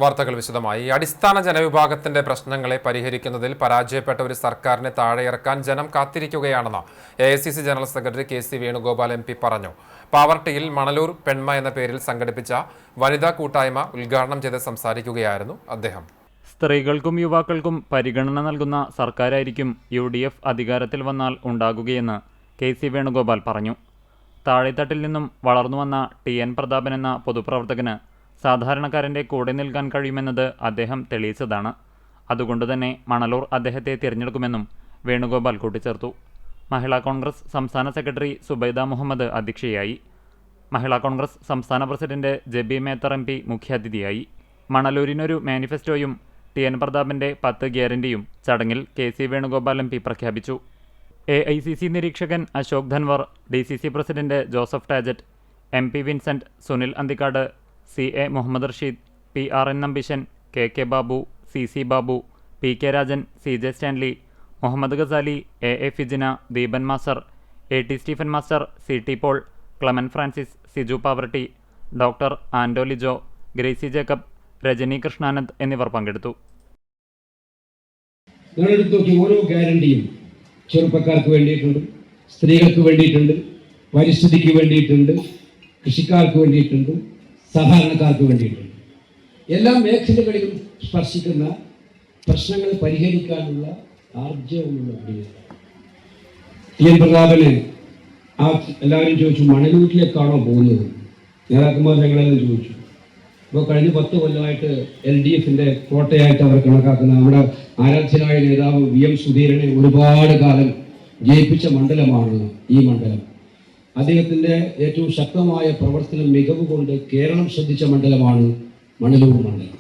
വാർത്തകൾ വിശദമായി. അടിസ്ഥാന ജനവിഭാഗത്തിന്റെ പ്രശ്നങ്ങളെ പരിഹരിക്കുന്നതിൽ പരാജയപ്പെട്ട ഒരു സർക്കാരിനെ താഴെയിറക്കാൻ ജനം കാത്തിരിക്കുകയാണെന്ന് AICC general secretary KC Venugopal MP പറഞ്ഞു. പാവർട്ടിയിൽ മണലൂർ പെൺമ എന്ന പേരിൽ സംഘടിപ്പിച്ച വനിതാ കൂട്ടായ്മ ഉദ്ഘാടനം ചെയ്ത് സംസാരിക്കുകയായിരുന്നു അദ്ദേഹം. സ്ത്രീകൾക്കും യുവാക്കൾക്കും പരിഗണന നൽകുന്ന സർക്കാരായിരിക്കും UDF അധികാരത്തിൽ വന്നാൽ ഉണ്ടാകുകയെന്ന് KC വേണുഗോപാൽ പറഞ്ഞു. താഴെത്തട്ടിൽ നിന്നും വളർന്നുവന്ന TN പ്രതാപൻ എന്ന പൊതുപ്രവർത്തകന് സാധാരണക്കാരൻ്റെ കൂടെ നിൽക്കാൻ കഴിയുമെന്നത് അദ്ദേഹം തെളിയിച്ചതാണ്. അതുകൊണ്ടുതന്നെ മണലൂർ അദ്ദേഹത്തെ തിരഞ്ഞെടുക്കുമെന്നും വേണുഗോപാൽ കൂട്ടിച്ചേർത്തു. മഹിളാ കോൺഗ്രസ് സംസ്ഥാന സെക്രട്ടറി സുബൈദ മുഹമ്മദ് അധ്യക്ഷയായി. മഹിളാ കോൺഗ്രസ് സംസ്ഥാന പ്രസിഡന്റ് ജെബി മേത്തർ MP മുഖ്യാതിഥിയായി. മണലൂരിനൊരു മാനിഫെസ്റ്റോയും TN പ്രതാപൻ്റെ 10 ഗ്യാരണ്ടിയും ചടങ്ങിൽ KC വേണുഗോപാൽ MP പ്രഖ്യാപിച്ചു. AICC നിരീക്ഷകൻ Ashok Dhanwar, DCC president Joseph Tajet, MP Vincent, Sunil Anthikad, CA Muhammad Rasheed, PRN Nambeesan, KK Babu, CC Babu, PK Rajan, CJ Stanley, Muhammad Ghazali, AA Fijina, Deepan master, AT Stephen master, CT Paul, Clemen Francis, Siju Pavartty, doctor Ando Lijo, Gracy Jacob, Rajani Krishnanand എന്നിവർ പങ്കെടുത്തു. ഓരോ ഗ്യാരണ്ടിയും ചെറുപ്പക്കാർക്ക് വേണ്ടിയിട്ടുണ്ട്, സ്ത്രീകൾക്ക് വേണ്ടിയിട്ടുണ്ട്, പരിസ്ഥിതിക്ക് വേണ്ടിയിട്ടുണ്ട്, കൃഷിക്കാർക്ക് വേണ്ടിയിട്ടുണ്ട്, സാധാരണക്കാർക്ക് വേണ്ടിയിട്ടുണ്ട്. എല്ലാ മേഖലകളിലും സ്പർശിക്കുന്ന പ്രശ്നങ്ങൾ പരിഹരിക്കാനുള്ള ആർജവമുള്ള TN പ്രതാപന് എല്ലാവരും ചോദിച്ചു, മണലൂരിലേക്കാണോ പോകുന്നത്? നേതാക്കന്മാർ ഞങ്ങളെല്ലാം ചോദിച്ചു. ഇപ്പോൾ കഴിഞ്ഞ 10 കൊല്ലമായിട്ട് LDFിൻ്റെ കോട്ടയായിട്ട് അവർ കണക്കാക്കുന്ന നമ്മുടെ ആരാധ്യനായ നേതാവ് VM സുധീരനെ ഒരുപാട് കാലം ജയിപ്പിച്ച മണ്ഡലമാണ് ഈ മണ്ഡലം. അദ്ദേഹത്തിൻ്റെ ഏറ്റവും ശക്തമായ പ്രവർത്തന മികവ് കൊണ്ട് കേരളം ശ്രദ്ധിച്ച മണ്ഡലമാണ് മണലൂർ മണ്ഡലം.